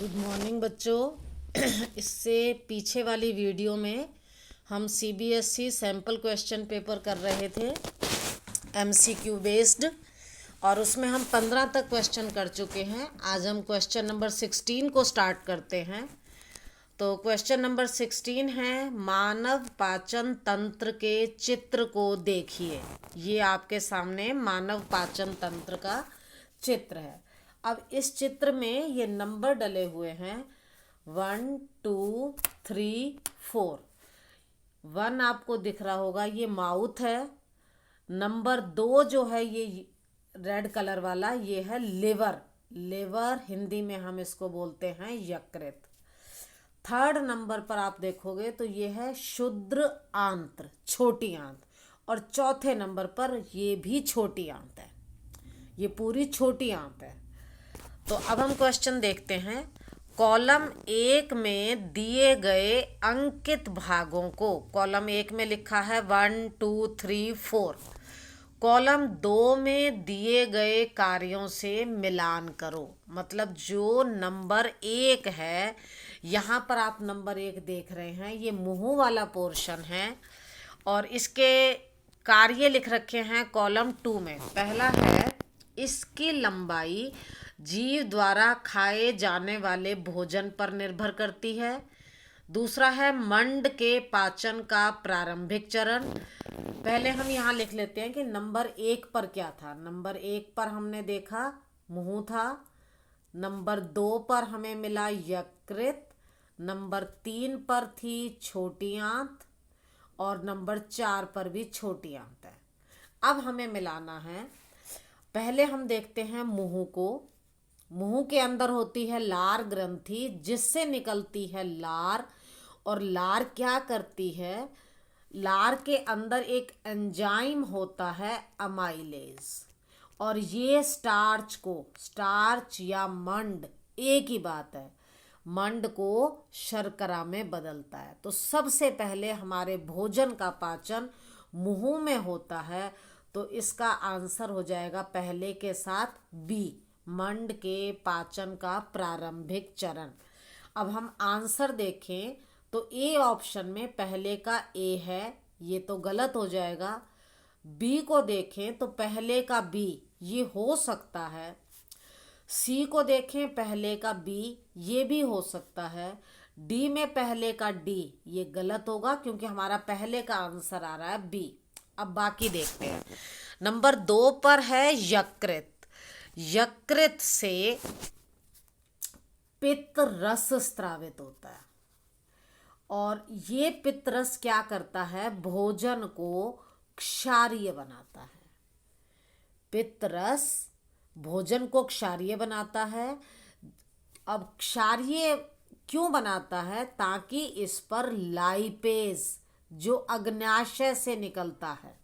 Good morning बच्चों। इससे पीछे वाली वीडियो में हम सीबीएसई सैम्पल क्वेश्चन पेपर कर रहे थे, एमसीक्यू बेस्ड, और उसमें हम 15 तक क्वेश्चन कर चुके हैं। आज हम क्वेश्चन नंबर 16 को स्टार्ट करते हैं। तो क्वेश्चन नंबर 16 है, मानव पाचन तंत्र के चित्र को देखिए। ये आपके सामने मानव पाचन तंत्र का चित्र है। अब इस चित्र में ये नंबर डले हुए हैं 1 2 3 4। 1 आपको दिख रहा होगा, ये माउथ है। नंबर 2 जो है ये रेड कलर वाला, ये है लिवर। लिवर हिंदी में हम इसको बोलते हैं यकृत। थर्ड नंबर पर आप देखोगे तो ये है क्षुद्र आंत्र, छोटी आंत। और चौथे नंबर पर ये भी छोटी आंत है, ये पूरी छोटी आंत है। तो अब हम क्वेश्चन देखते हैं। कॉलम 1 में दिए गए अंकित भागों को, कॉलम 1 में लिखा है 1 2 3 4। कॉलम 2 में दिए गए कार्यों से मिलान करो। मतलब जो नंबर 1 है, यहाँ पर आप नंबर 1 देख रहे हैं, ये मुंह वाला पोर्शन है और इसके कार्य लिख रखे हैं कॉलम 2 में। पहला है, इसकी लंबाई जीव द्वारा खाए जाने वाले भोजन पर निर्भर करती है। दूसरा है, मंड के पाचन का प्रारंभिक चरण। पहले हम यहाँ लिख लेते हैं कि नंबर 1 पर क्या था। नंबर 1 पर हमने देखा मुंह था। नंबर 2 पर हमें मिला यकृत। नंबर 3 पर थी छोटी आंत और नंबर 4 पर भी छोटी आंत है। अब हमें मिलाना है। पहले हम देखते हैं मुंह को। मुंह के अंदर होती है लार ग्रंथि, जिससे निकलती है लार। और लार क्या करती है? लार के अंदर एक एंजाइम होता है अमाइलेज, और ये स्टार्च को, स्टार्च या मंड एक ही बात है, मंड को शर्करा में बदलता है। तो सबसे पहले हमारे भोजन का पाचन मुंह में होता है। तो इसका आंसर हो जाएगा पहले के साथ बी, मंड के पाचन का प्रारंभिक चरण। अब हम आंसर देखें तो ए ऑप्शन में पहले का ए है, ये तो गलत हो जाएगा। बी को देखें तो पहले का बी, ये हो सकता है। सी को देखें पहले का बी, ये भी हो सकता है। डी में पहले का डी, ये गलत होगा क्योंकि हमारा पहले का आंसर आ रहा है बी। अब बाकी देखते हैं। नंबर 2 पर है यकृत। यकृत से पित्त रस स्रावित होता है और ये पित्त रस क्या करता है? भोजन को क्षारीय बनाता है। पित्त रस भोजन को क्षारीय बनाता है। अब क्षारीय क्यों बनाता है? ताकि इस पर लाइपेज, जो अग्न्याशय से निकलता है,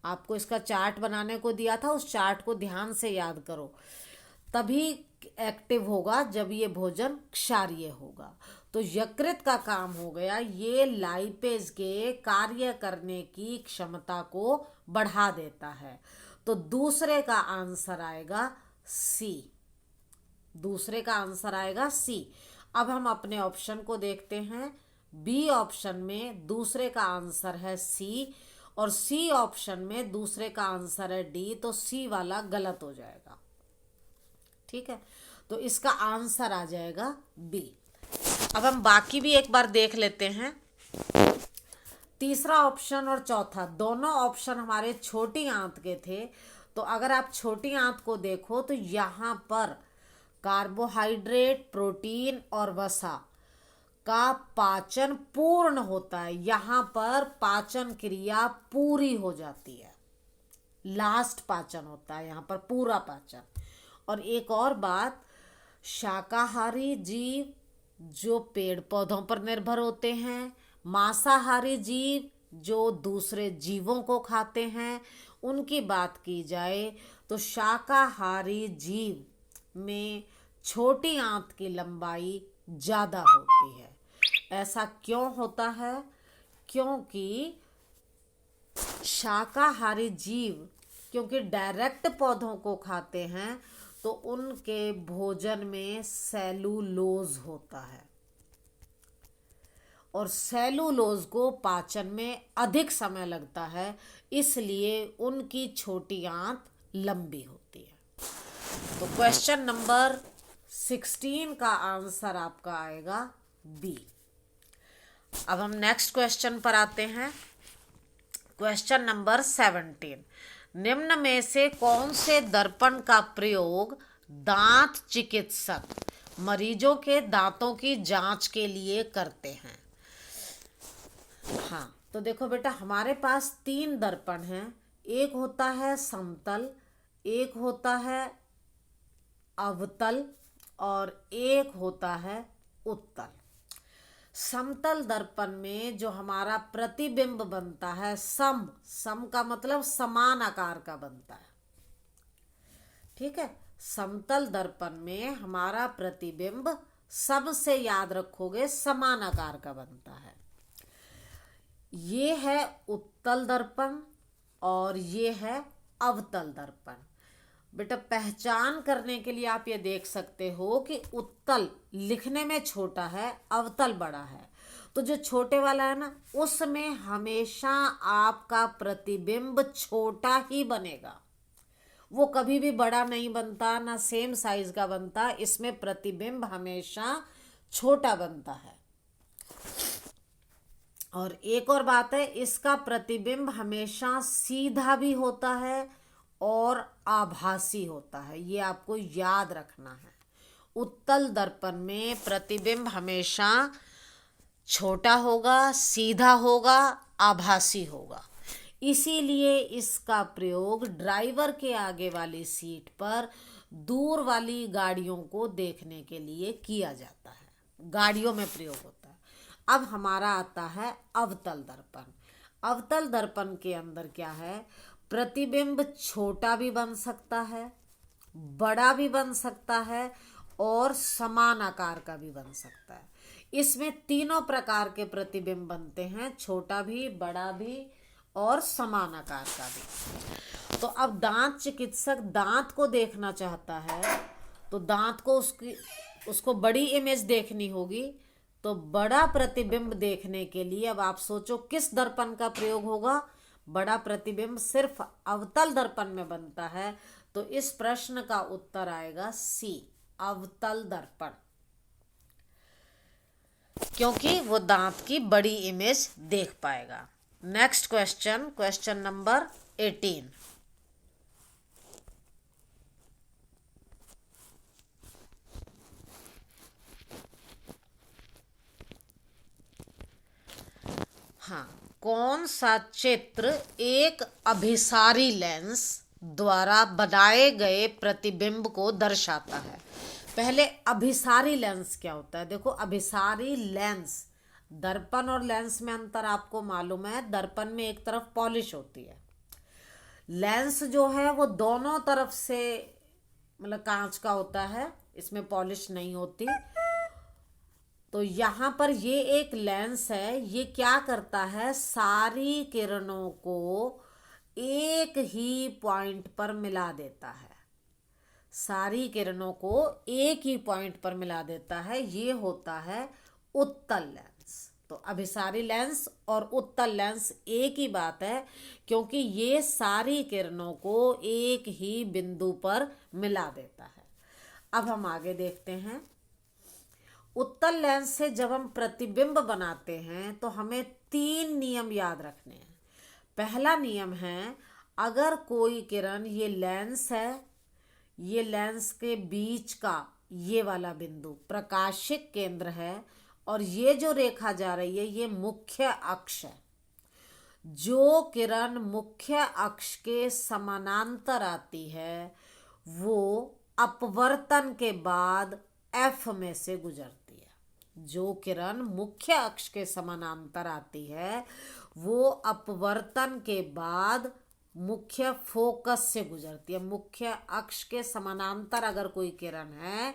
आपको इसका चार्ट बनाने को दिया था, उस चार्ट को ध्यान से याद करो, तभी एक्टिव होगा जब ये भोजन क्षारीय होगा। तो यकृत का काम हो गया, ये लाइपेज के कार्य करने की क्षमता को बढ़ा देता है। तो दूसरे का आंसर आएगा सी। दूसरे का आंसर आएगा सी। अब हम अपने ऑप्शन को देखते हैं। बी ऑप्शन में दूसरे का आंसर है सी और सी ऑप्शन में दूसरे का आंसर है डी। तो सी वाला गलत हो जाएगा। ठीक है, तो इसका आंसर आ जाएगा बी। अब हम बाकी भी एक बार देख लेते हैं। तीसरा ऑप्शन और चौथा दोनों ऑप्शन हमारे छोटी आंत के थे। तो अगर आप छोटी आंत को देखो तो यहाँ पर कार्बोहाइड्रेट, प्रोटीन और वसा का पाचन पूर्ण होता है। यहाँ पर पाचन क्रिया पूरी हो जाती है, लास्ट पाचन होता है यहाँ पर, पूरा पाचन। और एक और बात, शाकाहारी जीव जो पेड़ पौधों पर निर्भर होते हैं, मांसाहारी जीव जो दूसरे जीवों को खाते हैं, उनकी बात की जाए तो शाकाहारी जीव में छोटी आंत की लंबाई ज़्यादा होती है। ऐसा क्यों होता है? क्योंकि शाकाहारी जीव क्योंकि डायरेक्ट पौधों को खाते हैं, तो उनके भोजन में सेलुलोज होता है और सेलुलोज को पाचन में अधिक समय लगता है, इसलिए उनकी छोटी आंत लंबी होती है। तो क्वेश्चन नंबर 16 का आंसर आपका आएगा बी। अब हम नेक्स्ट क्वेश्चन पर आते हैं। क्वेश्चन नंबर 17, निम्न में से कौन से दर्पण का प्रयोग दांत चिकित्सक मरीजों के दांतों की जांच के लिए करते हैं? हाँ, तो देखो बेटा, हमारे पास 3 दर्पण हैं। एक होता है समतल, एक होता है अवतल और एक होता है उत्तल। समतल दर्पण में जो हमारा प्रतिबिंब बनता है, सम का मतलब समान आकार का बनता है। ठीक है, समतल दर्पण में हमारा प्रतिबिंब सबसे याद रखोगे समान आकार का बनता है। ये है उत्तल दर्पण और ये है अवतल दर्पण। बेटा, पहचान करने के लिए आप ये देख सकते हो कि उत्तल लिखने में छोटा है, अवतल बड़ा है। तो जो छोटे वाला है ना, उसमें हमेशा आपका प्रतिबिंब छोटा ही बनेगा, वो कभी भी बड़ा नहीं बनता, ना सेम साइज का बनता। इसमें प्रतिबिंब हमेशा छोटा बनता है। और एक और बात है, इसका प्रतिबिंब हमेशा सीधा भी होता है और आभासी होता है, ये आपको याद रखना है। उत्तल दर्पण में प्रतिबिंब हमेशा छोटा होगा, सीधा होगा, आभासी होगा। इसीलिए इसका प्रयोग ड्राइवर के आगे वाली सीट पर दूर वाली गाड़ियों को देखने के लिए किया जाता है, गाड़ियों में प्रयोग होता है। अब हमारा आता है अवतल दर्पण। अवतल दर्पण के अंदर क्या है, प्रतिबिंब छोटा भी बन सकता है, बड़ा भी बन सकता है और समान आकार का भी बन सकता है। इसमें तीनों प्रकार के प्रतिबिंब बनते हैं, छोटा भी, बड़ा भी और समान आकार का भी। तो अब दांत चिकित्सक दांत को देखना चाहता है, तो दांत को उसको बड़ी इमेज देखनी होगी। तो बड़ा प्रतिबिंब देखने के लिए अब आप सोचो किस दर्पण का प्रयोग होगा। बड़ा प्रतिबिंब सिर्फ अवतल दर्पण में बनता है, तो इस प्रश्न का उत्तर आएगा सी, अवतल दर्पण, क्योंकि वो दांत की बड़ी इमेज देख पाएगा। Next question, question number 18। हाँ, कौन सा चित्र एक अभिसारी लेंस द्वारा बनाए गए प्रतिबिंब को दर्शाता है? पहले अभिसारी लेंस क्या होता है? देखो, अभिसारी लेंस, दर्पण और लेंस में अंतर आपको मालूम है। दर्पण में एक तरफ पॉलिश होती है, लेंस जो है वो दोनों तरफ से मतलब कांच का होता है, इसमें पॉलिश नहीं होती। तो यहाँ पर ये एक लेंस है, ये क्या करता है, सारी किरणों को एक ही पॉइंट पर मिला देता है, सारी किरणों को एक ही पॉइंट पर मिला देता है। ये होता है उत्तल लेंस। तो अभिसारी लेंस और उत्तल लेंस एक ही बात है, क्योंकि ये सारी किरणों को एक ही बिंदु पर मिला देता है। अब हम आगे देखते हैं। उत्तल लेंस से जब हम प्रतिबिंब बनाते हैं तो हमें 3 नियम याद रखने हैं। पहला नियम है, अगर कोई किरण, ये लेंस है, ये लेंस के बीच का ये वाला बिंदु प्रकाशिक केंद्र है और ये जो रेखा जा रही है ये मुख्य अक्ष है। जो किरण मुख्य अक्ष के समानांतर आती है वो अपवर्तन के बाद F में से गुजरती है। जो किरण मुख्य अक्ष के समानांतर आती है वो अपवर्तन के बाद मुख्य फोकस से गुजरती है। मुख्य अक्ष के समानांतर अगर कोई किरण है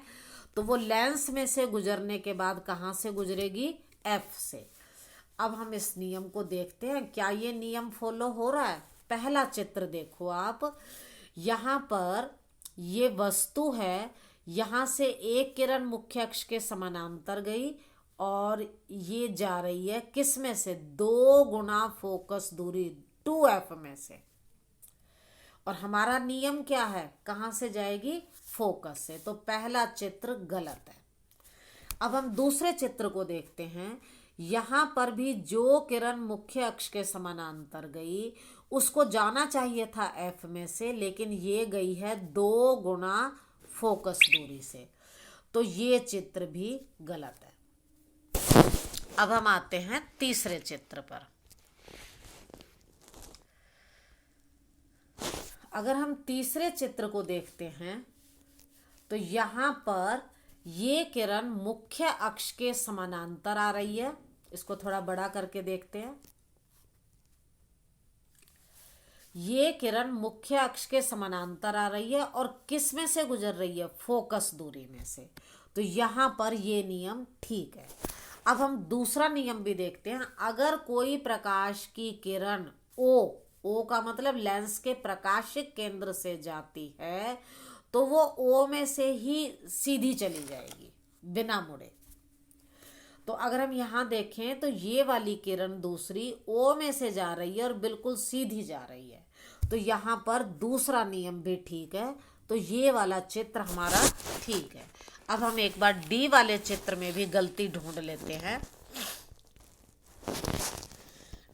तो वो लेंस में से गुजरने के बाद कहाँ से गुजरेगी? F से। अब हम इस नियम को देखते हैं, क्या ये नियम फॉलो हो रहा है? पहला चित्र देखो आप, यहाँ पर ये वस्तु है, यहाँ से एक किरण मुख्य अक्ष के समानांतर गई और ये जा रही है किस में से, 2 गुना फोकस दूरी 2f में से। और हमारा नियम क्या है, कहाँ से जाएगी, फोकस से। तो पहला चित्र गलत है। अब हम दूसरे चित्र को देखते हैं। यहाँ पर भी जो किरण मुख्य अक्ष के समानांतर गई उसको जाना चाहिए था f में से, लेकिन ये गई है 2 गुना फोकस दूरी से। तो ये चित्र भी गलत है। अब हम आते हैं तीसरे चित्र पर। अगर हम तीसरे चित्र को देखते हैं तो यहाँ पर ये किरण मुख्य अक्ष के समानांतर आ रही है। इसको थोड़ा बड़ा करके देखते हैं। ये किरण मुख्य अक्ष के समानांतर आ रही है और किस में से गुजर रही है, फोकस दूरी में से। तो यहाँ पर ये नियम ठीक है। अब हम दूसरा नियम भी देखते हैं। अगर कोई प्रकाश की किरण O का मतलब लेंस के प्रकाशिक केंद्र से जाती है तो वो O में से ही सीधी चली जाएगी बिना मुड़े। तो अगर हम यहाँ देखें तो ये वाली किरण दूसरी O में से जा रही है और बिल्कुल सीधी जा रही है। तो यहाँ पर दूसरा नियम भी ठीक है। तो ये वाला चित्र हमारा ठीक है। अब हम एक बार डी वाले चित्र में भी गलती ढूंढ लेते हैं।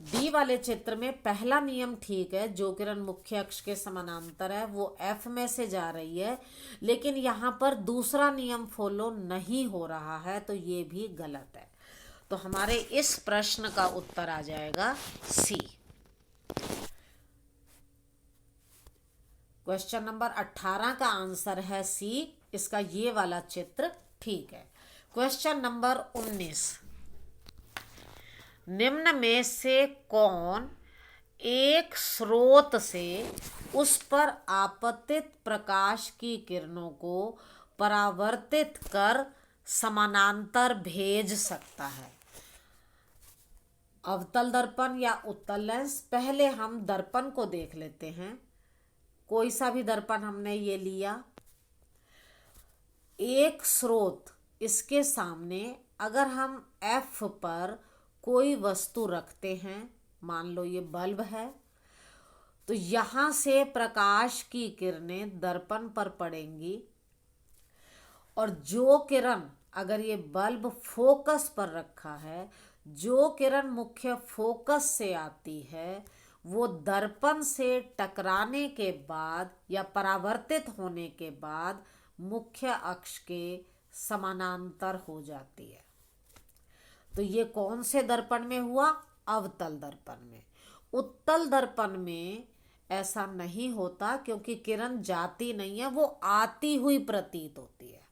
डी वाले चित्र में पहला नियम ठीक है, जो किरण मुख्य अक्ष के समानांतर है वो F में से जा रही है, लेकिन यहाँ पर दूसरा नियम फॉलो नहीं हो रहा है, तो ये भी गलत है। तो हमारे इस प्रश्न का उत्तर आ जाएगा सी। क्वेश्चन नंबर 18 का आंसर है सी। इसका ये वाला चित्र ठीक है। क्वेश्चन नंबर 19, निम्न में से कौन एक स्रोत से उस पर आपतित प्रकाश की किरणों को परावर्तित कर समानांतर भेज सकता है। अवतल दर्पण या उत्तल लेंस। पहले हम दर्पण को देख लेते हैं। कोई सा भी दर्पण हमने ये लिया, एक स्रोत, इसके सामने अगर हम F पर कोई वस्तु रखते हैं, मान लो ये बल्ब है, तो यहाँ से प्रकाश की किरणें दर्पण पर पड़ेंगी और जो किरण, अगर ये बल्ब फोकस पर रखा है, जो किरण मुख्य फोकस से आती है वो दर्पण से टकराने के बाद या परावर्तित होने के बाद मुख्य अक्ष के समानांतर हो जाती है। तो ये कौन से दर्पण में हुआ, अवतल दर्पण में। उत्तल दर्पण में ऐसा नहीं होता क्योंकि किरण जाती नहीं है, वो आती हुई प्रतीत होती है।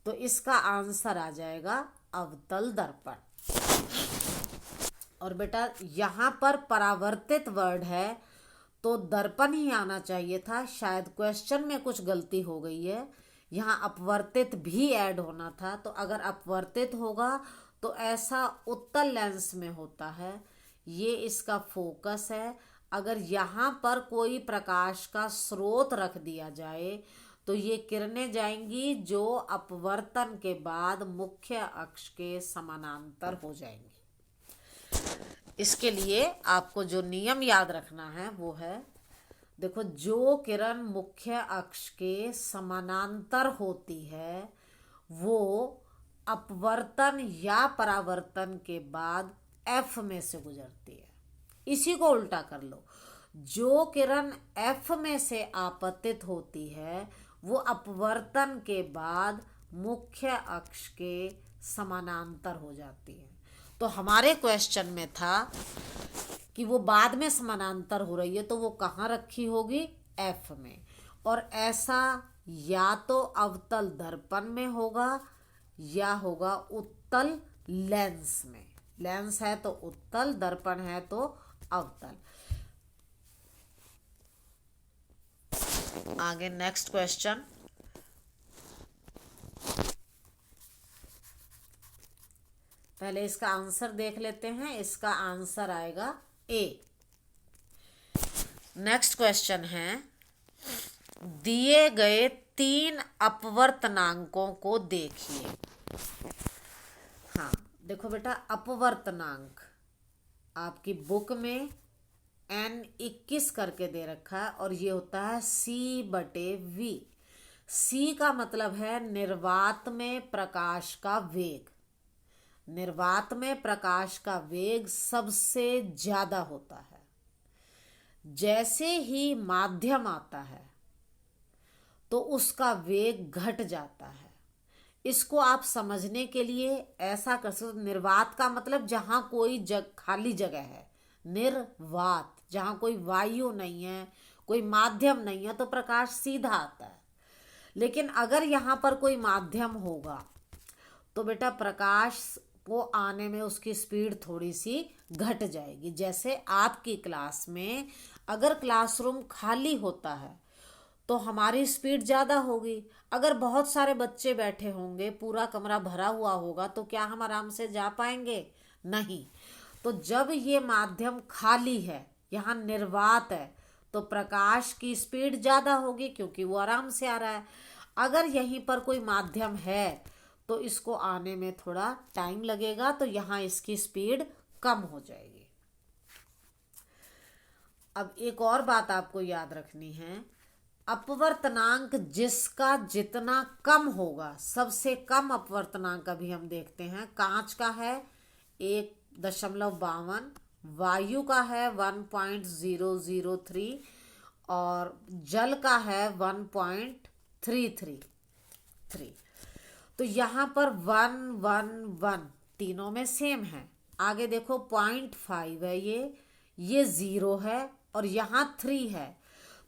तो इसका आंसर आ जाएगा अवतल दर्पण। और बेटा यहाँ पर परावर्तित वर्ड है तो दर्पण ही आना चाहिए था, शायद क्वेश्चन में कुछ गलती हो गई है, यहाँ अपवर्तित भी ऐड होना था। तो अगर अपवर्तित होगा तो ऐसा उत्तल लेंस में होता है, ये इसका फोकस है। अगर यहाँ पर कोई प्रकाश का स्रोत रख दिया जाए तो ये किरणें जाएंगी जो अपवर्तन के बाद मुख्य अक्ष के समानांतर हो जाएंगी। इसके लिए आपको जो नियम याद रखना है वो है, देखो, जो किरण मुख्य अक्ष के समानांतर होती है वो अपवर्तन या परावर्तन के बाद F में से गुजरती है। इसी को उल्टा कर लो, जो किरण F में से आपतित होती है वो अपवर्तन के बाद मुख्य अक्ष के समानांतर हो जाती है। तो हमारे क्वेश्चन में था कि वो बाद में समानांतर हो रही है, तो वो कहाँ रखी होगी, F में। और ऐसा या तो अवतल दर्पण में होगा या होगा उत्तल लेंस में। लेंस है तो उत्तल, दर्पण है तो अवतल। आगे नेक्स्ट क्वेश्चन, पहले इसका आंसर देख लेते हैं। इसका आंसर आएगा ए। नेक्स्ट क्वेश्चन है, दिए गए 3 अपवर्तनांकों को देखिए। हाँ देखो बेटा, अपवर्तनांक आपकी बुक में N21 करके दे रखा है और ये होता है C/V। C का मतलब है निर्वात में प्रकाश का वेग। निर्वात में प्रकाश का वेग सबसे ज्यादा होता है। जैसे ही माध्यम आता है तो उसका वेग घट जाता है। इसको आप समझने के लिए ऐसा कर सकते, निर्वात का मतलब जहां कोई खाली जगह है। निर्वात जहां कोई वायु नहीं है, कोई माध्यम नहीं है, तो प्रकाश सीधा आता है। लेकिन अगर यहाँ पर कोई माध्यम होगा तो बेटा प्रकाश को आने में उसकी स्पीड थोड़ी सी घट जाएगी। जैसे आपकी क्लास में अगर क्लासरूम खाली होता है तो हमारी स्पीड ज़्यादा होगी। अगर बहुत सारे बच्चे बैठे होंगे, पूरा कमरा भरा हुआ होगा, तो क्या हम आराम से जा पाएंगे? नहीं। तो जब ये माध्यम खाली है, यहाँ निर्वात है, तो प्रकाश की स्पीड ज़्यादा होगी क्योंकि वो आराम से आ रहा है। अगर यहीं पर कोई माध्यम है तो इसको आने में थोड़ा टाइम लगेगा, तो यहाँ इसकी स्पीड कम हो जाएगी। अब एक और बात आपको याद रखनी है, अपवर्तनांक जिसका जितना कम होगा, सबसे कम अपवर्तनांक अभी हम देखते हैं, कांच का है 1.52, वायु का है 1.003 और जल का है 1.333। तो यहाँ पर 1 1 1 तीनों में सेम है। आगे देखो 0.5 है, ये 0 है और यहाँ 3 है,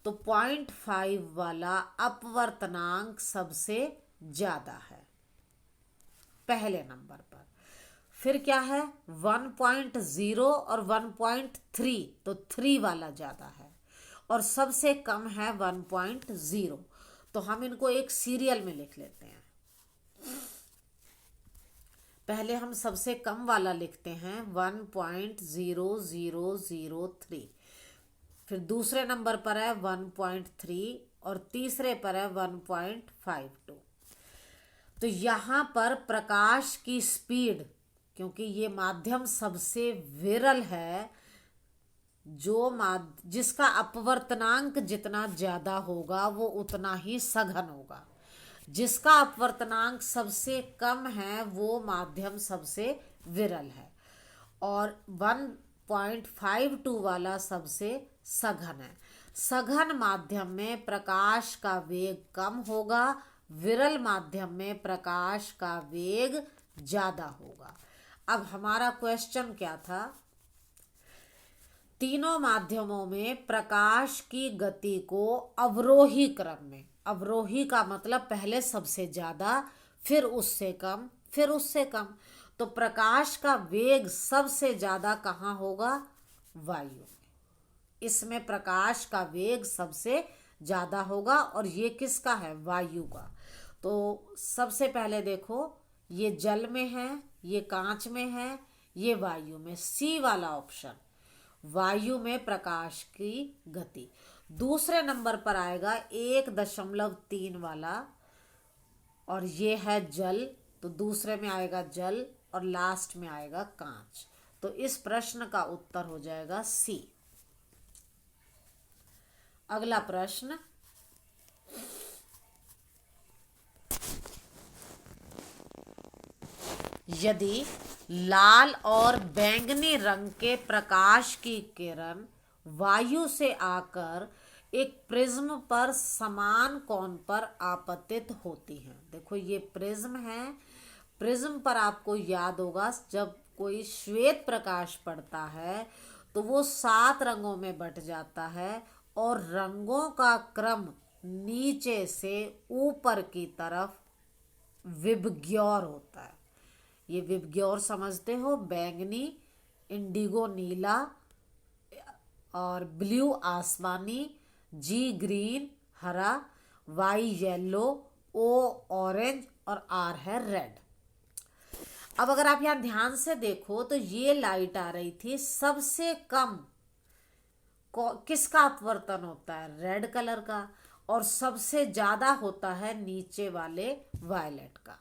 तो 0.5 वाला अपवर्तनांक सबसे ज्यादा है पहले नंबर पर। फिर क्या है 1.0 और 1.3, तो 3 वाला ज्यादा है और सबसे कम है 1.0। तो हम इनको एक सीरियल में लिख लेते हैं। पहले हम सबसे कम वाला लिखते हैं 1.0003, फिर दूसरे नंबर पर है 1.3 और तीसरे पर है 1.52। तो यहाँ पर प्रकाश की स्पीड, क्योंकि ये माध्यम सबसे विरल है, जिसका अपवर्तनांक जितना ज्यादा होगा वो उतना ही सघन होगा। जिसका अपवर्तनांक सबसे कम है वो माध्यम सबसे विरल है और 1.52 वाला सबसे सघन है। सघन माध्यम में प्रकाश का वेग कम होगा, विरल माध्यम में प्रकाश का वेग ज्यादा होगा। अब हमारा क्वेश्चन क्या था, तीनों माध्यमों में प्रकाश की गति को अवरोही क्रम में, अवरोही का मतलब पहले सबसे ज्यादा, फिर उससे कम, फिर उससे कम, तो प्रकाश का वेग सबसे ज्यादा कहाँ होगा? वायु में। इसमें प्रकाश का वेग सबसे ज्यादा होगा और ये किसका है? वायु का। तो सबसे पहले देखो, ये जल में है, ये कांच में है, ये वायु में। सी वाला ऑप्शन, वायु में प्रकाश की गति। दूसरे नंबर पर आएगा 1.3 वाला और ये है जल, तो दूसरे में आएगा जल और लास्ट में आएगा कांच। तो इस प्रश्न का उत्तर हो जाएगा सी। अगला प्रश्न, यदि लाल और बैंगनी रंग के प्रकाश की किरण वायु से आकर एक प्रिज्म पर समान कोण पर आपतित होती हैं। देखो ये प्रिज्म है, प्रिज्म पर आपको याद होगा जब कोई श्वेत प्रकाश पड़ता है तो वो 7 रंगों में बट जाता है और रंगों का क्रम नीचे से ऊपर की तरफ विबग्योर होता है। ये विबग्योर समझते हो, बैंगनी, इंडिगो नीला और ब्लू आसमानी, जी ग्रीन हरा, वाई येलो, ओ ऑरेंज और आर है रेड। अब अगर आप यहाँ ध्यान से देखो तो ये लाइट आ रही थी, सबसे कम किसका अपवर्तन होता है? रेड कलर का। और सबसे ज़्यादा होता है नीचे वाले वायलेट का।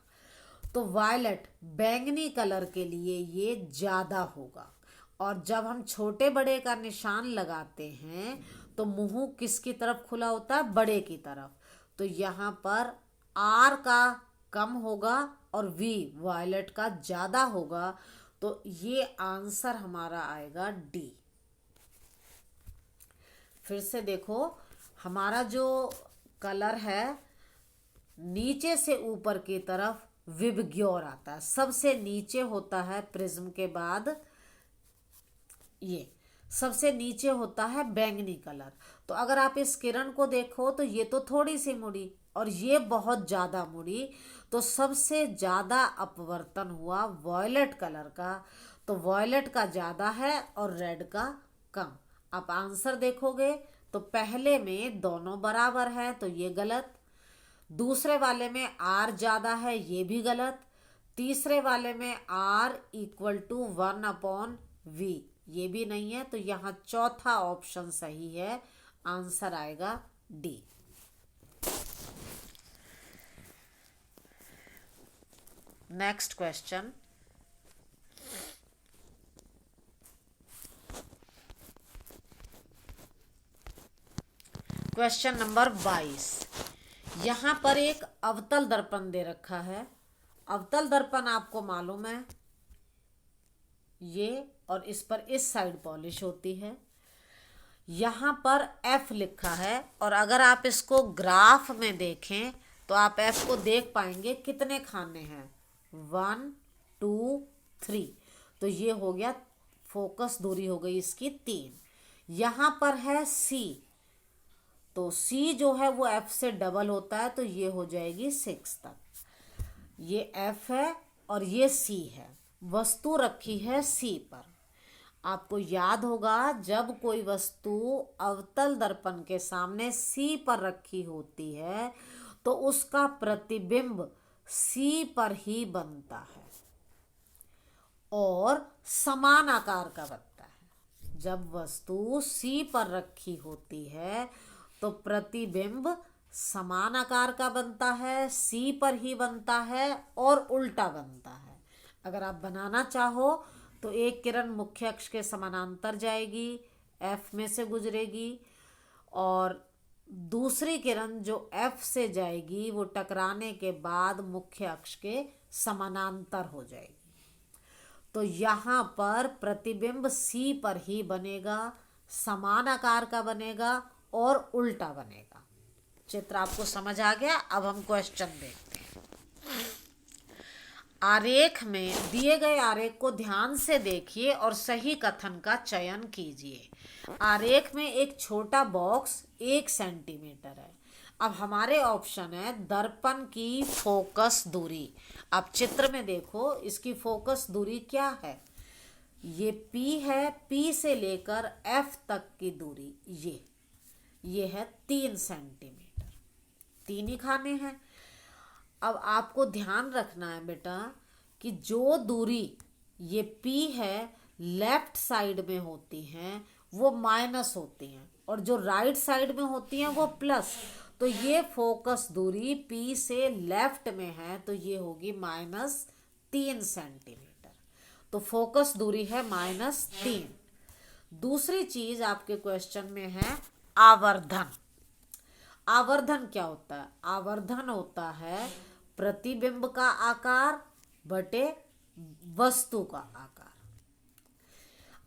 तो वायलेट बैंगनी कलर के लिए ये ज़्यादा होगा। और जब हम छोटे बड़े का निशान लगाते हैं तो मुंह किसकी तरफ खुला होता है? बड़े की तरफ। तो यहाँ पर आर का कम होगा और वी वायलेट का ज़्यादा होगा। तो ये आंसर हमारा आएगा डी। फिर से देखो, हमारा जो कलर है नीचे से ऊपर की तरफ विबग्योर आता है, सबसे नीचे होता है प्रिज्म के बाद, ये सबसे नीचे होता है बैंगनी कलर। तो अगर आप इस किरण को देखो तो ये तो थोड़ी सी मुड़ी और ये बहुत ज़्यादा मुड़ी, तो सबसे ज़्यादा अपवर्तन हुआ वॉयलेट कलर का। तो वॉयलेट का ज़्यादा है और रेड का कम। आप आंसर देखोगे तो पहले में दोनों बराबर है, तो ये गलत। दूसरे वाले में आर ज़्यादा है, ये भी गलत। तीसरे वाले में आर इक्वल टू 1/v, ये भी नहीं है। तो यहाँ चौथा ऑप्शन सही है, आंसर आएगा D. Next question, question number 22। यहाँ पर एक अवतल दर्पण दे रखा है। अवतल दर्पण आपको मालूम है ये, और इस पर इस साइड पॉलिश होती है। यहाँ पर F लिखा है और अगर आप इसको ग्राफ में देखें तो आप F को देख पाएंगे कितने खाने हैं, 1 2 3। तो ये हो गया, फोकस दूरी हो गई इसकी 3। यहाँ पर है C, तो C जो है वो F से डबल होता है, तो ये हो जाएगी 6 तक। ये F है और ये C है। वस्तु रखी है C पर। आपको याद होगा जब कोई वस्तु अवतल दर्पण के सामने C पर रखी होती है तो उसका प्रतिबिंब C पर ही बनता है और समान आकार का बनता है। जब वस्तु C पर रखी होती है तो प्रतिबिंब समान आकार का बनता है, C पर ही बनता है और उल्टा बनता है। अगर आप बनाना चाहो तो एक किरण मुख्य अक्ष के समानांतर जाएगी, F में से गुजरेगी, और दूसरी किरण जो F से जाएगी वो टकराने के बाद मुख्य अक्ष के समानांतर हो जाएगी। तो यहाँ पर प्रतिबिंब C पर ही बनेगा, समान आकार का बनेगा और उल्टा बनेगा। चित्र आपको समझ आ गया। अब हम क्वेश्चन देखते हैं। आरेख में दिए गए आरेख को ध्यान से देखिए और सही कथन का चयन कीजिए। आरेख में एक छोटा बॉक्स 1 सेंटीमीटर है। अब हमारे ऑप्शन है दर्पण की फोकस दूरी। आप चित्र में देखो, इसकी फोकस दूरी क्या है? ये P है, P से लेकर F तक की दूरी ये है 3 सेंटीमीटर। 3 ही खाने हैं। अब आपको ध्यान रखना है बेटा कि जो दूरी ये P है लेफ्ट साइड में होती हैं वो माइनस होती हैं और जो राइट साइड में होती हैं वो प्लस। तो ये फोकस दूरी P से लेफ्ट में है तो ये होगी -3 सेंटीमीटर। तो फोकस दूरी है -3। दूसरी चीज आपके क्वेश्चन में है आवर्धन। आवर्धन क्या होता है? आवर्धन होता है प्रतिबिंब का आकार बटे वस्तु का आकार।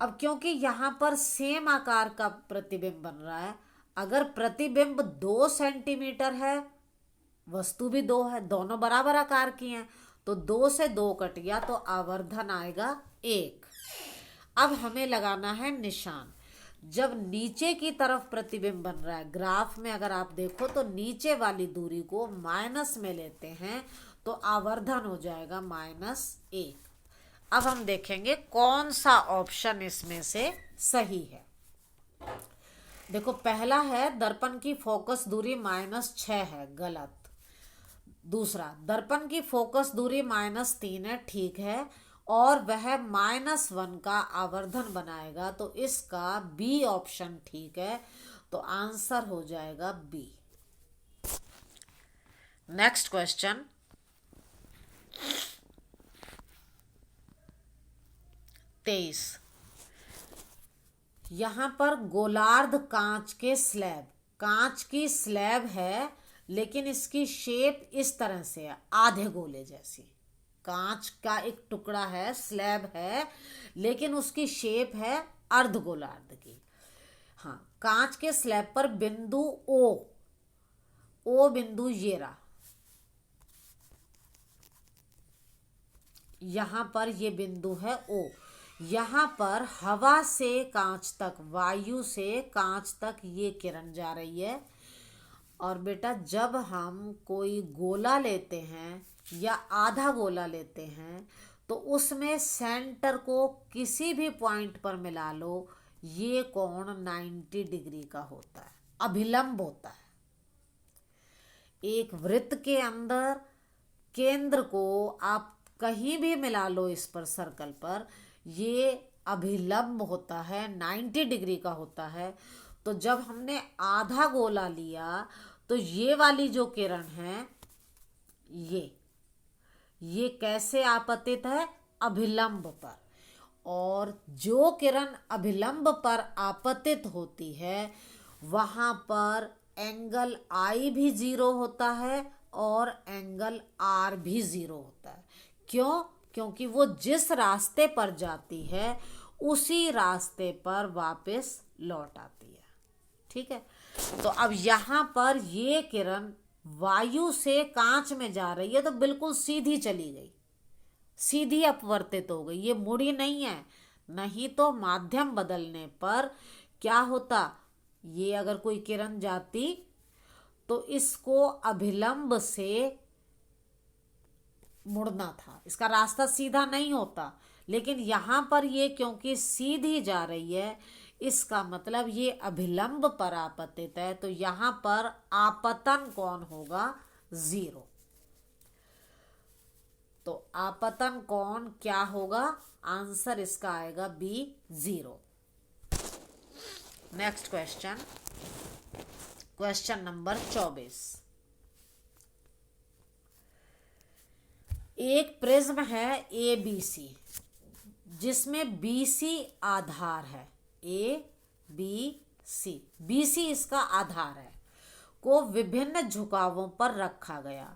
अब क्योंकि यहाँ पर सेम आकार का प्रतिबिंब बन रहा है, अगर प्रतिबिंब 2 सेंटीमीटर है, वस्तु भी 2 है, दोनों बराबर आकार की हैं, तो 2 से 2 कट गया तो आवर्धन आएगा 1। अब हमें लगाना है निशान। जब नीचे की तरफ प्रतिबिंब बन रहा है, ग्राफ में अगर आप देखो तो नीचे वाली दूरी को माइनस में लेते हैं तो आवर्धन हो जाएगा -1। अब हम देखेंगे कौन सा ऑप्शन इसमें से सही है। देखो, पहला है दर्पण की फोकस दूरी -6 है, गलत। दूसरा, दर्पण की फोकस दूरी -3 है, ठीक है, और वह -1 का आवर्धन बनाएगा, तो इसका बी ऑप्शन ठीक है। तो आंसर हो जाएगा बी। नेक्स्ट क्वेश्चन, तेईस। यहां पर गोलार्ध कांच की स्लैब है, लेकिन इसकी शेप इस तरह से है, आधे गोले जैसी। कांच का एक टुकड़ा है, स्लैब है, लेकिन उसकी शेप है अर्ध गोलार्ध की। हाँ, कांच के स्लैब पर बिंदु ओ बिंदु ये रहा, यहां पर ये बिंदु है ओ। यहां पर हवा से कांच तक, वायु से कांच तक ये किरण जा रही है। और बेटा, जब हम कोई गोला लेते हैं या आधा गोला लेते हैं तो उसमें सेंटर को किसी भी पॉइंट पर मिला लो, ये कोण 90 डिग्री का होता है, अभिलंब होता है। एक वृत्त के अंदर केंद्र को आप कहीं भी मिला लो इस पर, सर्कल पर, ये अभिलंब होता है, 90 डिग्री का होता है। तो जब हमने आधा गोला लिया तो ये वाली जो किरण है, ये कैसे आपतित है? अभिलंब पर। और जो किरण अभिलंब पर आपतित होती है वहां पर एंगल आई भी 0 होता है और एंगल आर भी 0 होता है। क्यों? क्योंकि वो जिस रास्ते पर जाती है उसी रास्ते पर वापस लौट आती है। ठीक है, तो अब यहाँ पर ये किरण वायु से कांच में जा रही है तो बिल्कुल सीधी चली गई, सीधी अपवर्तित हो गई, ये मुड़ी नहीं है। नहीं तो माध्यम बदलने पर क्या होता, ये अगर कोई किरण जाती तो इसको अभिलंब से मुड़ना था, इसका रास्ता सीधा नहीं होता। लेकिन यहां पर ये क्योंकि सीधी जा रही है, इसका मतलब ये अभिलंब पर आपतित है, तो यहां पर आपतन कोण होगा 0। तो आपतन कोण क्या होगा? आंसर इसका आएगा B, 0। Next question, question number 24। एक प्रिज्म है ABC जिसमें BC आधार है, ABC, BC इसका आधार है, को विभिन्न झुकावों पर रखा गया।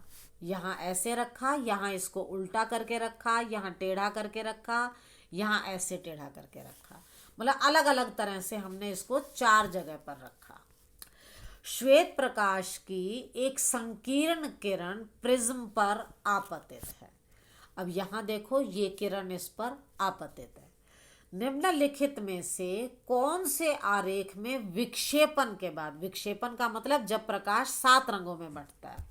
यहाँ ऐसे रखा, यहाँ इसको उल्टा करके रखा, यहाँ टेढ़ा करके रखा, यहाँ ऐसे टेढ़ा करके रखा, मतलब अलग अलग तरह से हमने इसको 4 जगह पर रखा। श्वेत प्रकाश की एक संकीर्ण किरण प्रिज्म पर आपतित है। अब यहाँ देखो, ये किरण इस पर आपतित है। निम्नलिखित में से कौन से आरेख में विक्षेपण के बाद, विक्षेपण का मतलब जब प्रकाश 7 रंगों में बंटता है,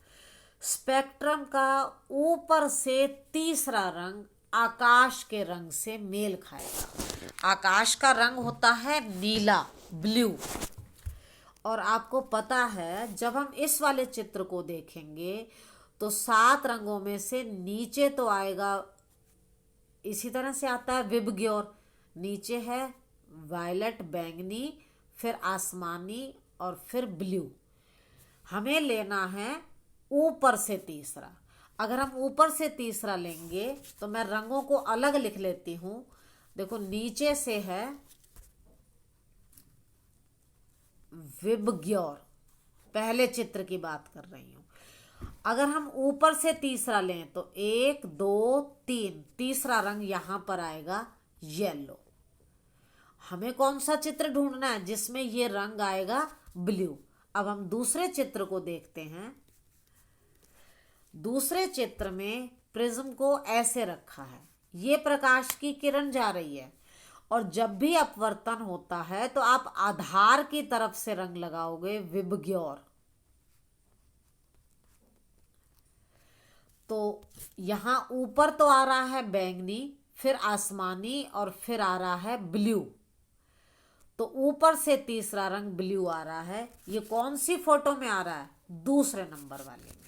स्पेक्ट्रम का ऊपर से तीसरा रंग आकाश के रंग से मेल खाएगा। आकाश का रंग होता है नीला, ब्लू। और आपको पता है जब हम इस वाले चित्र को देखेंगे तो 7 रंगों में से नीचे तो आएगा, इसी तरह से आता है विबग्योर, नीचे है वायलेट, बैंगनी, फिर आसमानी और फिर ब्लू। हमें लेना है ऊपर से तीसरा। अगर हम ऊपर से तीसरा लेंगे तो मैं रंगों को अलग लिख लेती हूं। देखो, नीचे से है विबग्योर, पहले चित्र की बात कर रही हूं। अगर हम ऊपर से तीसरा लें तो 1 2 3, तीसरा रंग यहां पर आएगा येलो। हमें कौन सा चित्र ढूंढना है जिसमें ये रंग आएगा ब्लू। अब हम दूसरे चित्र को देखते हैं। दूसरे चित्र में प्रिज्म को ऐसे रखा है, ये प्रकाश की किरण जा रही है, और जब भी अपवर्तन होता है तो आप आधार की तरफ से रंग लगाओगे विबग्योर। तो यहां ऊपर तो आ रहा है बैंगनी, फिर आसमानी और फिर आ रहा है ब्लू। तो ऊपर से तीसरा रंग ब्लू आ रहा है। ये कौन सी फोटो में आ रहा है? दूसरे नंबर वाले में।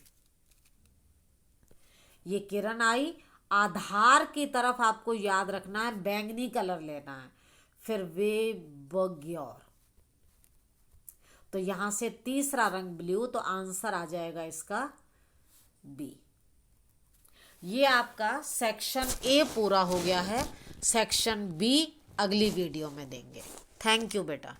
ये किरण आई, आधार की तरफ आपको याद रखना है बैंगनी कलर लेना है, फिर विबग्योर। तो यहां से तीसरा रंग ब्लू, तो आंसर आ जाएगा इसका बी। ये आपका सेक्शन ए पूरा हो गया है। सेक्शन बी अगली वीडियो में देंगे। थैंक यू बेटा।